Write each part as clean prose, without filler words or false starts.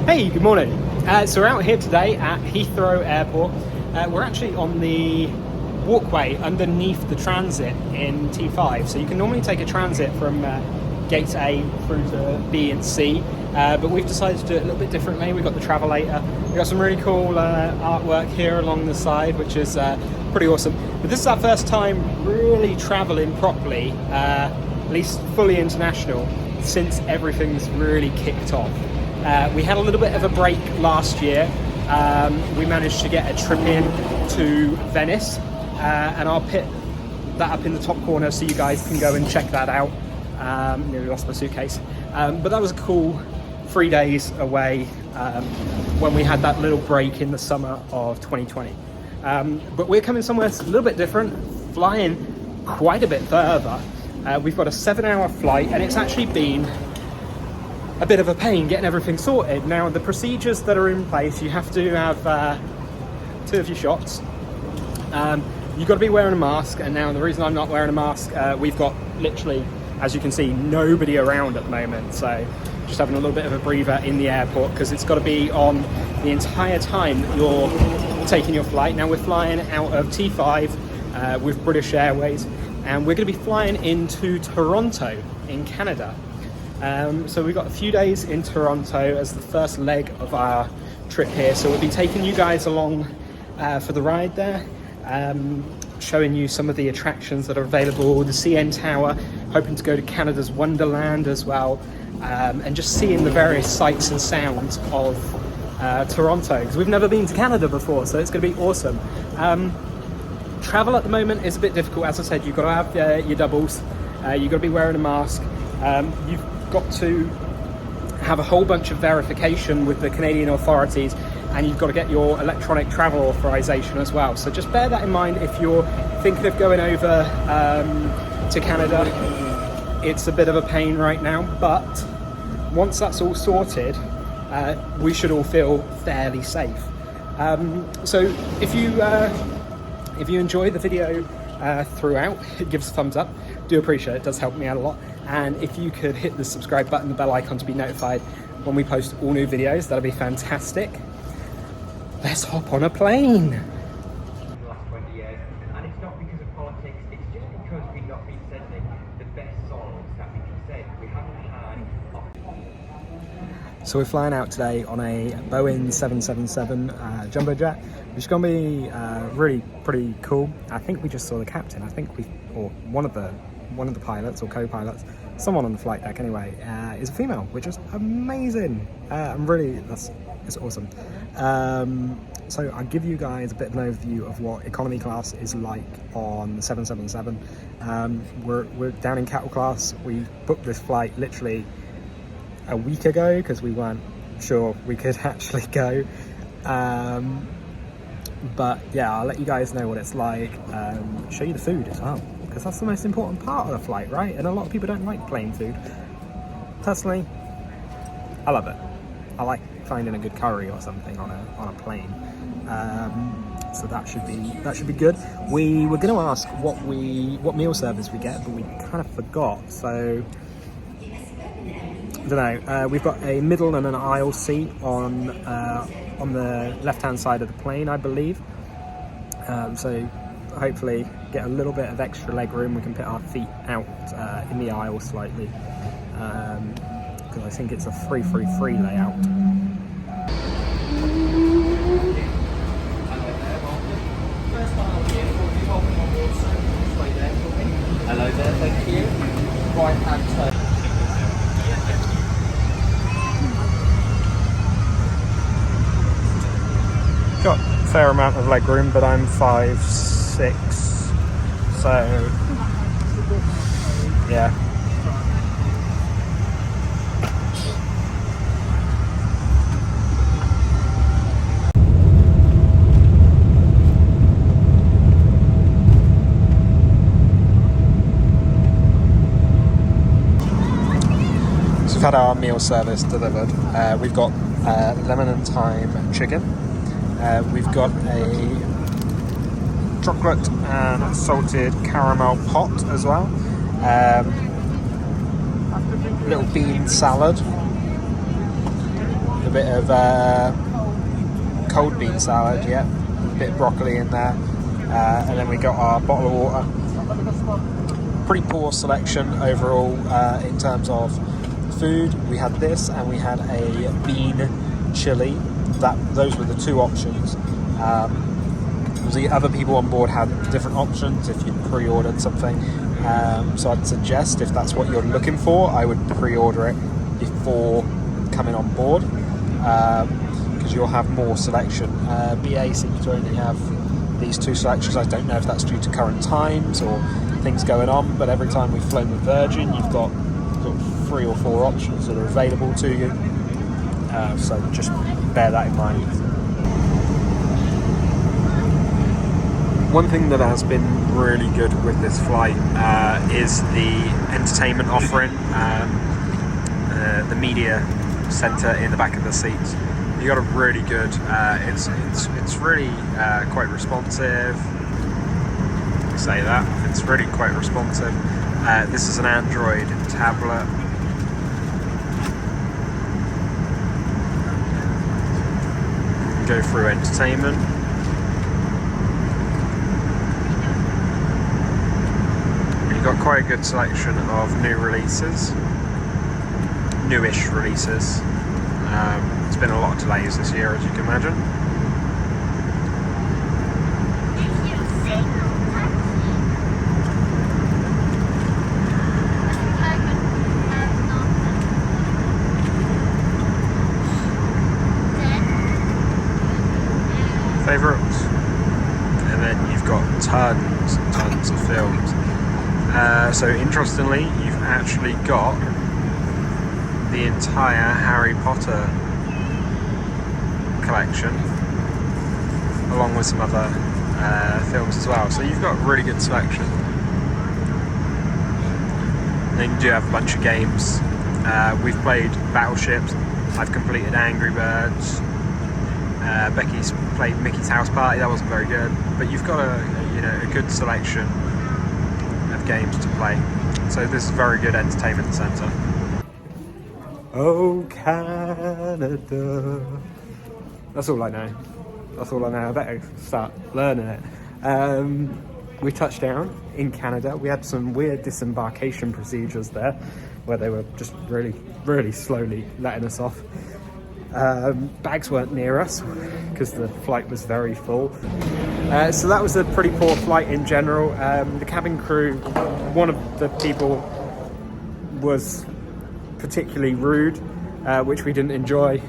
Hey, good morning. So we're out here today at Heathrow Airport. We're actually on the walkway underneath the transit in T5. So you can normally take a transit from gate A through to B and C, but we've decided to do it a little bit differently. We've got the travelator. We've got some really cool artwork here along the side, which is pretty awesome. But this is our first time really traveling properly, at least fully international, since everything's really kicked off. We had a little bit of a break last year. We managed to get a trip in to Venice, and I'll put that up in the top corner so you guys can go and check that out. Nearly lost my suitcase, but that was a cool 3 days away when we had that little break in the summer of 2020. But we're coming somewhere a little bit different, flying quite a bit further. We've got a 7-hour flight, and it's actually been a bit of a pain getting everything sorted. Now, the procedures that are in place, you have to have 2 of your shots. You've got to be wearing a mask, and now the reason I'm not wearing a mask, we've got literally, as you can see, nobody around at the moment, so just having a little bit of a breather in the airport because it's got to be on the entire time that you're taking your flight. Now, we're flying out of T5 with British Airways, and we're going to be flying into Toronto in Canada. So we've got a few days in Toronto as the first leg of our trip here. So we'll be taking you guys along for the ride there, showing you some of the attractions that are available, the CN Tower, hoping to go to Canada's Wonderland as well, and just seeing the various sights and sounds of Toronto, because we've never been to Canada before, so it's going to be awesome. Travel at the moment is a bit difficult. As I said, you've got to have your doubles, you've got to be wearing a mask, you've got to have a whole bunch of verification with the Canadian authorities, and you've got to get your electronic travel authorization as well. So just bear that in mind if you're thinking of going over to Canada. It's a bit of a pain right now, but once that's all sorted, we should all feel fairly safe. So if you enjoy the video throughout, give us a thumbs up. Do appreciate it, it does help me out a lot. And if you could hit the subscribe button, the bell icon, to be notified when we post all new videos, that'll be fantastic. Let's hop on a plane. The last 20 years, and it's not because of politics, it's just because we've not been sending the best songs that we can send. We haven't had. So we're flying out today on a Boeing 777 jumbo jet, which is going to be really pretty cool. I think we just saw the captain. Or one of the pilots or co-pilots, someone on the flight deck anyway, is a female, which is amazing. It's awesome. So I'll give you guys a bit of an overview of what economy class is like on the 777. We're down in cattle class. We booked this flight literally a week ago because we weren't sure we could actually go. But yeah, I'll let you guys know what it's like, show you the food as well, because that's the most important part of the flight, right? And a lot of people don't like plane food. Personally, I love it. I like finding a good curry or something on a plane. So that should be good. We were going to ask what meal service we get, but we kind of forgot. So I don't know. We've got a middle and an aisle seat on the left-hand side of the plane, I believe. So hopefully get a little bit of extra leg room. We can put our feet out in the aisle slightly, because I think it's a 3-3-3 layout. Hello there, thank you. Right hand turn. Got a fair amount of leg room, but I'm 5'6", so yeah. So we've had our meal service delivered. We've got lemon and thyme chicken. We've got a chocolate and salted caramel pot as well. Little bean salad. a bit of cold bean salad, yeah, a bit of broccoli in there, and then we got our bottle of water. Pretty poor selection overall in terms of food. We had this, and we had a bean chili. Those were the two options. The other people on board had different options if you pre-ordered something. So I'd suggest, if that's what you're looking for, I would pre-order it before coming on board, because you'll have more selection. BA seems to only have these two selections. I don't know if that's due to current times or things going on, but every time we've flown with Virgin, you've got sort of 3 or 4 options that are available to you. So just bear that in mind. One thing that has been really good with this flight is the entertainment offering, the media centre in the back of the seats. You got a really good. It's really quite responsive. Say that it's really quite responsive. This is an Android tablet. Go through entertainment. You've got quite a good selection of new releases, newish releases. It's been a lot of delays this year, as you can imagine. Favourites, and then you've got tons and tons of films. So interestingly, you've actually got the entire Harry Potter collection, along with some other films as well. So you've got a really good selection. And then you do have a bunch of games. We've played Battleships. I've completed Angry Birds. Becky's played Mickey's House Party. That wasn't very good, but you've got a good selection of games to play. So this is a very good entertainment centre. Oh, Canada. That's all I know. I better start learning it. We touched down in Canada. We had some weird disembarkation procedures there, where they were just really, really slowly letting us off. Bags weren't near us because the flight was very full. So that was a pretty poor flight in general. The cabin crew, one of the people was particularly rude, which we didn't enjoy.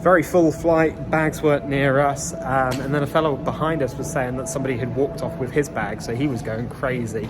Very full flight, bags weren't near us, and then a fellow behind us was saying that somebody had walked off with his bag, so he was going crazy.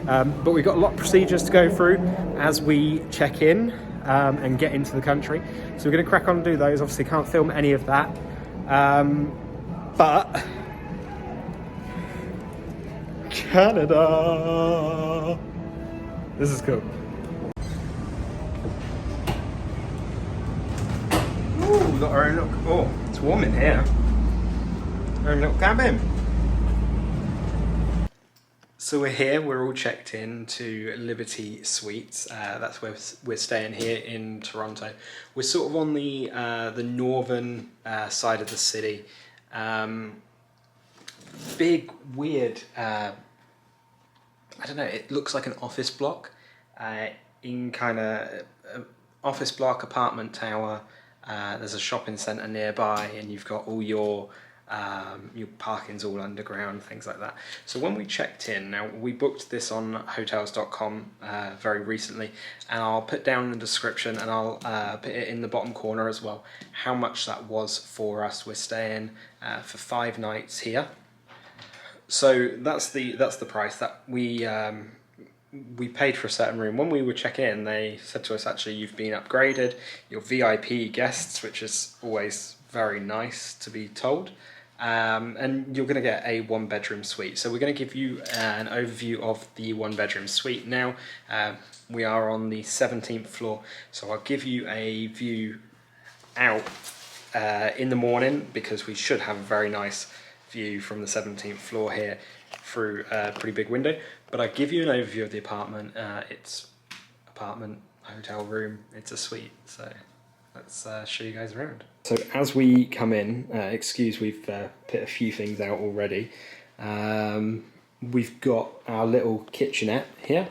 But we've got a lot of procedures to go through as we check in and get into the country. So we're going to crack on and do those. Obviously can't film any of that. But Canada! This is cool. Ooh, we've got our own little... Oh, it's warm in here. Our own little cabin. So we're here, we're all checked in to Liberty Suites. That's where we're staying here in Toronto. We're sort of on the northern side of the city. Big, weird, I don't know, it looks like an office block. In kind of office block, apartment tower. There's a shopping centre nearby, and you've got all your parking's all underground, things like that. So when we checked in, now we booked this on hotels.com very recently, and I'll put down in the description, and I'll put it in the bottom corner as well, how much that was for us. We're staying for 5 nights here. So that's the price that we paid for a certain room. When we were checking in, they said to us, actually, you've been upgraded, you're VIP guests, which is always very nice to be told. And you're going to get a 1-bedroom suite. So we're going to give you an overview of the 1-bedroom suite now. We are on the 17th floor, so I'll give you a view out in the morning, because we should have a very nice view from the 17th floor here through a pretty big window. But I'll give you an overview of the apartment. It's apartment, hotel room, it's a suite, so let's show you guys around. So as we come in, excuse we've put a few things out already. We've got our little kitchenette here.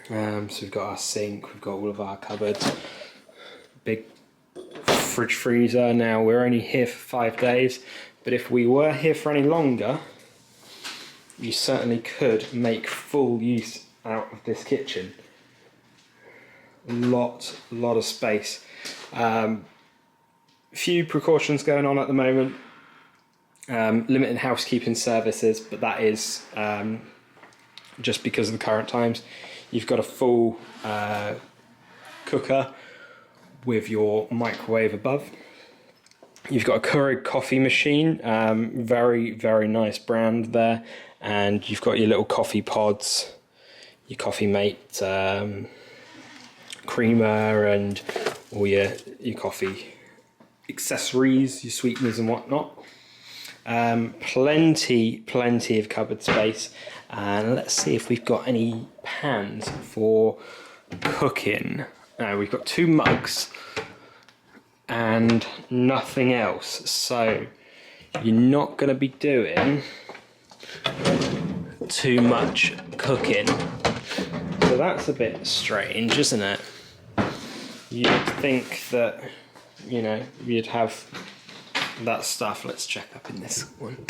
So we've got our sink, we've got all of our cupboards, big fridge freezer. Now we're only here for 5 days, but if we were here for any longer, you certainly could make full use out of this kitchen. Lot of space. Few precautions going on at the moment. Limited housekeeping services, but that is just because of the current times. You've got a full cooker with your microwave above. You've got a Keurig coffee machine, very nice brand there, and you've got your little coffee pods, your Coffee Mate creamer, and all your coffee accessories, your sweeteners and whatnot. Plenty of cupboard space, and let's see if we've got any pans for cooking. We've got 2 mugs and nothing else, so you're not going to be doing too much cooking. So that's a bit strange, isn't it? You'd think that, you know, you'd have that stuff. Let's check up in this one.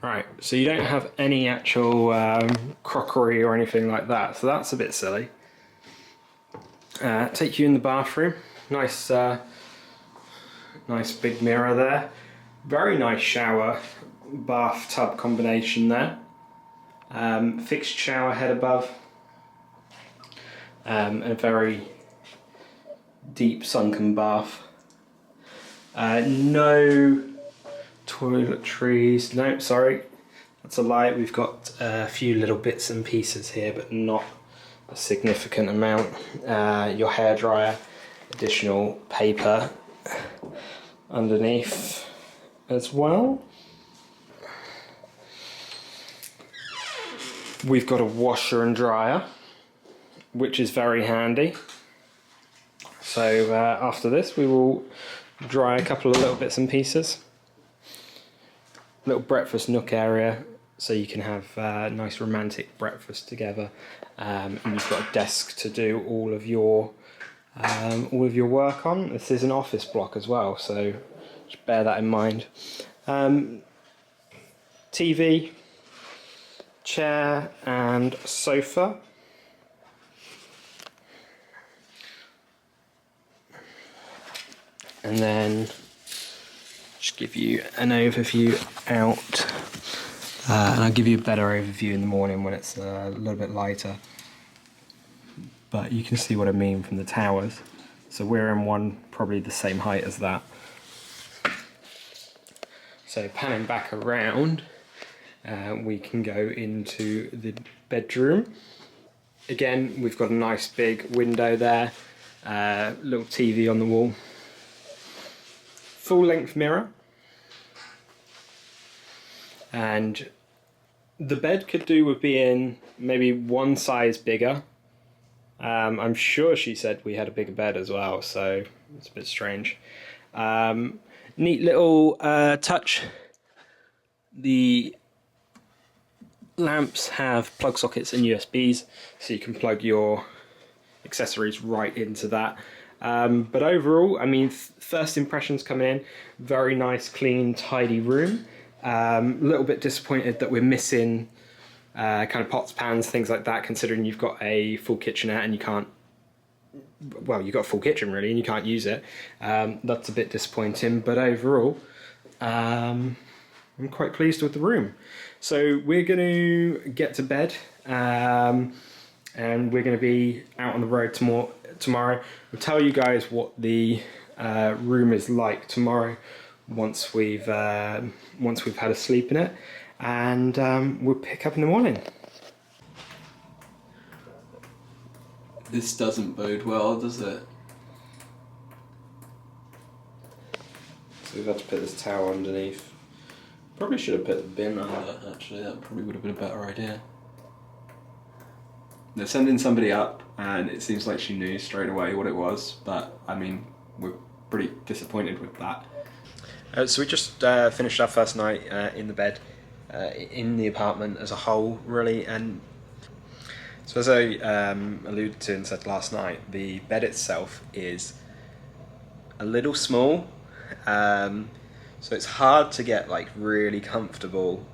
Right, so you don't have any actual crockery or anything like that, so that's a bit silly. Take you in the bathroom. Nice big mirror there. Very nice shower bathtub combination there. Fixed shower head above, and a very deep sunken bath. No toiletries. No, sorry, that's a lie. We've got a few little bits and pieces here, but not a significant amount. Your hairdryer, additional paper underneath as well. We've got a washer and dryer, which is very handy. So after this we will dry a couple of little bits and pieces. Little breakfast nook area, so you can have a nice romantic breakfast together, and you've got a desk to do all of your work on. This is an office block as well, so just bear that in mind. TV, chair and sofa. And then just give you an overview out, and I'll give you a better overview in the morning when it's a little bit lighter, but you can see what I mean from the towers. So we're in one probably the same height as that. So panning back around, we can go into the bedroom. Again, we've got a nice big window there, little TV on the wall, full length mirror, and the bed could do with being maybe one size bigger. I'm sure she said we had a bigger bed as well, so it's a bit strange. Neat little touch. The lamps have plug sockets and USBs, so you can plug your accessories right into that. But overall, I mean, first impressions coming in, very nice, clean, tidy room. A little bit disappointed that we're missing kind of pots, pans, things like that, considering you've got a full kitchenette and you can't, well, you've got a full kitchen really and you can't use it. That's a bit disappointing, but overall, I'm quite pleased with the room. So we're going to get to bed, and we're going to be out on the road tomorrow. We'll tell you guys what the room is like tomorrow once we've had a sleep in it, and we'll pick up in the morning. This doesn't bode well, does it? So we've had to put this towel underneath. Probably should have put the bin under. Actually, that probably would have been a better idea. they're sending somebody up, and it seems like she knew straight away what it was. But I mean, we're pretty disappointed with that. So we just finished our first night in the bed, in the apartment as a whole, really. And so as I alluded to and said last night, the bed itself is a little small, so it's hard to get like really comfortable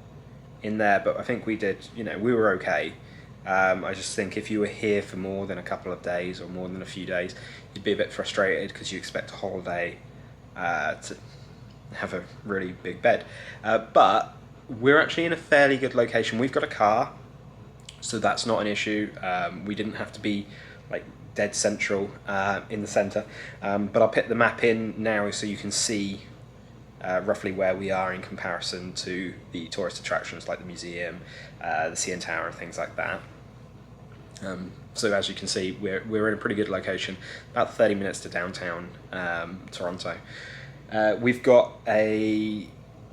in there, but I think we did, you know, we were okay. I just think if you were here for more than a couple of days or more than a few days, you'd be a bit frustrated because you expect a holiday to have a really big bed. But we're actually in a fairly good location. We've got a car, so that's not an issue. We didn't have to be like dead central in the centre, but I'll put the map in now so you can see roughly where we are in comparison to the tourist attractions like the museum, the CN Tower and things like that. So as you can see, we're in a pretty good location, about 30 minutes to downtown Toronto. We've got a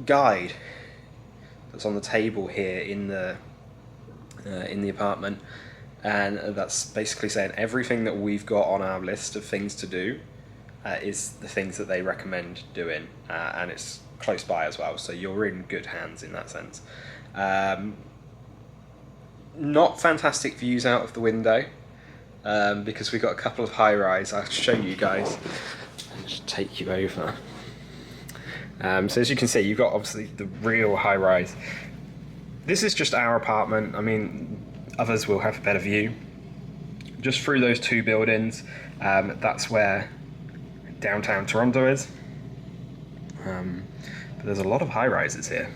guide that's on the table here in the apartment, and that's basically saying everything that we've got on our list of things to do is the things that they recommend doing, and it's close by as well, so you're in good hands in that sense. Not fantastic views out of the window, because we've got a couple of high-rise. I'll show you guys. I'll just take you over. So as you can see, you've got obviously the real high-rise. This is just our apartment. I mean, others will have a better view. Just through those two buildings, that's where downtown Toronto is. But there's a lot of high-rises here,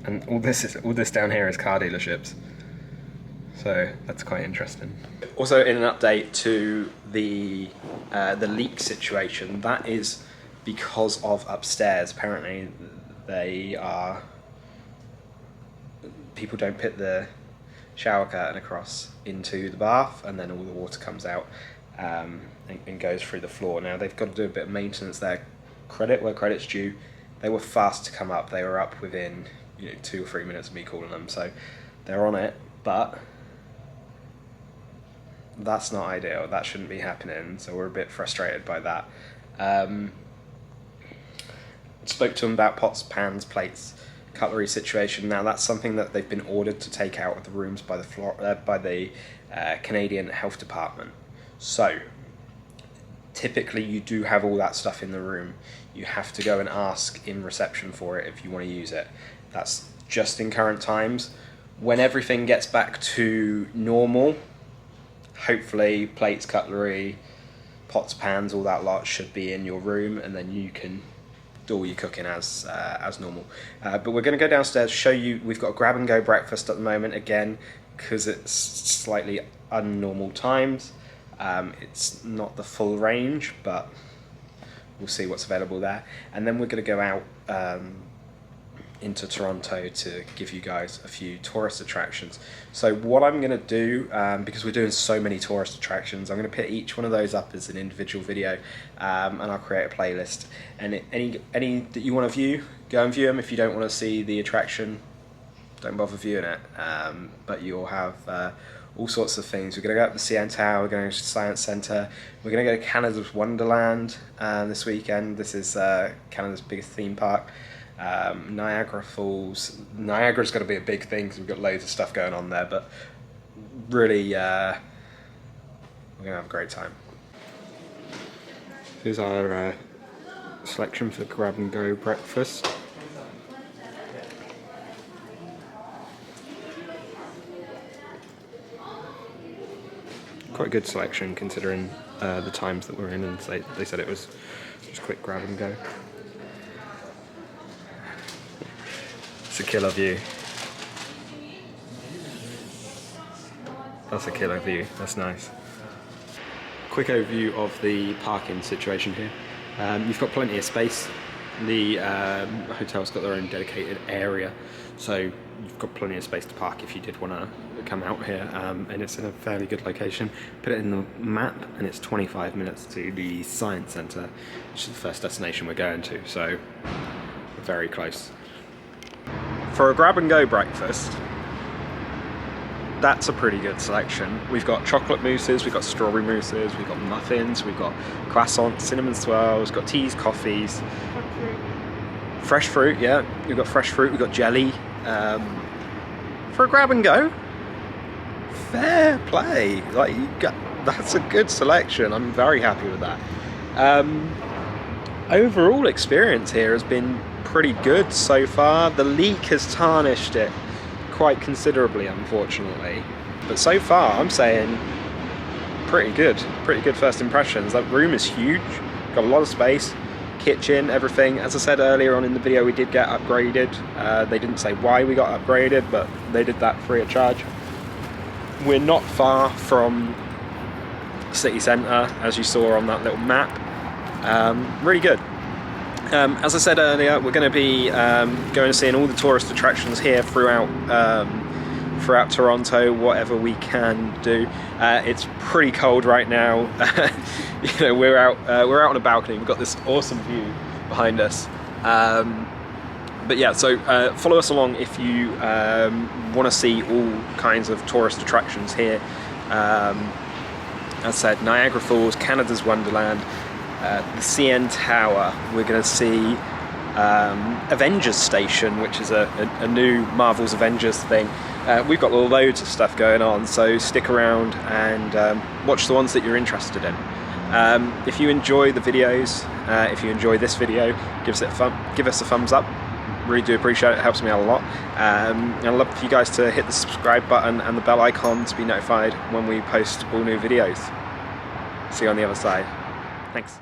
and all this down here is car dealerships. So that's quite interesting. Also, in an update to the leak situation, that is because of upstairs. Apparently, people don't put the shower curtain across into the bath, and then all the water comes out and goes through the floor. Now they've got to do a bit of maintenance there. Credit where credit's due. They were fast to come up. They were up within 2 or 3 minutes of me calling them, so they're on it. But that's not ideal. That shouldn't be happening. So we're a bit frustrated by that. Spoke to them about pots, pans, plates, cutlery situation. Now that's something that they've been ordered to take out of the rooms by the Canadian Health Department. So typically you do have all that stuff in the room. You have to go and ask in reception for it if you want to use it. That's just in current times. When everything gets back to normal, hopefully plates, cutlery, pots, pans, all that lot should be in your room, and then you can do all your cooking as normal. But we're going to go downstairs, show you. We've got a grab and go breakfast at the moment, again, because it's slightly unnormal times. It's not the full range, but we'll see what's available there. And then we're going to go out into Toronto to give you guys a few tourist attractions. So what I'm going to do, because we're doing so many tourist attractions, I'm going to put each one of those up as an individual video, and I'll create a playlist. And any that you want to view, go and view them. If you don't want to see the attraction, don't bother viewing it. But you'll have all sorts of things. We're going to go up the CN Tower, we're going to the Science Centre, we're going to go to Canada's Wonderland this weekend. This is Canada's biggest theme park. Niagara Falls. Niagara's got to be a big thing because we've got loads of stuff going on there, but really we're going to have a great time. Here's our selection for grab and go breakfast. Quite a good selection considering the times that we're in, and they said it was just quick grab and go. It's a killer view. That's a killer view, that's nice. Quick overview of the parking situation here. You've got plenty of space. The hotel's got their own dedicated area, so you've got plenty of space to park if you did want to come out here, and it's in a fairly good location. Put it in the map and it's 25 minutes to the Science Centre, which is the first destination we're going to, so we're very close. For a grab and go breakfast, that's a pretty good selection. We've got chocolate mousses, we've got strawberry mousses, we've got muffins, we've got croissants, cinnamon swirls, we've got teas, coffees. Fresh fruit, yeah. We've got fresh fruit, we've got jelly. For a grab and go, fair play. Like, that's a good selection. I'm very happy with that. Overall experience here has been pretty good so far. The leak has tarnished it quite considerably, unfortunately, but so far I'm saying pretty good first impressions. That room is huge, got a lot of space, kitchen, everything. As I said earlier on in the video, we did get upgraded. They didn't say why we got upgraded, but they did that free of charge. We're not far from city centre, as you saw on that little map. Really good. As I said earlier, we're going to be going and seeing all the tourist attractions here throughout Toronto, whatever we can do. It's pretty cold right now. You know, we're out on a balcony. We've got this awesome view behind us. But yeah, so follow us along if you want to see all kinds of tourist attractions here. As I said, Niagara Falls, Canada's Wonderland, the CN Tower. We're going to see Avengers Station, which is a new Marvel's Avengers thing. We've got loads of stuff going on, so stick around and watch the ones that you're interested in. If you enjoy the videos, if you enjoy this video, give us a thumbs up. Really do appreciate it. It helps me out a lot. And I'd love for you guys to hit the subscribe button and the bell icon to be notified when we post all new videos. See you on the other side. Thanks.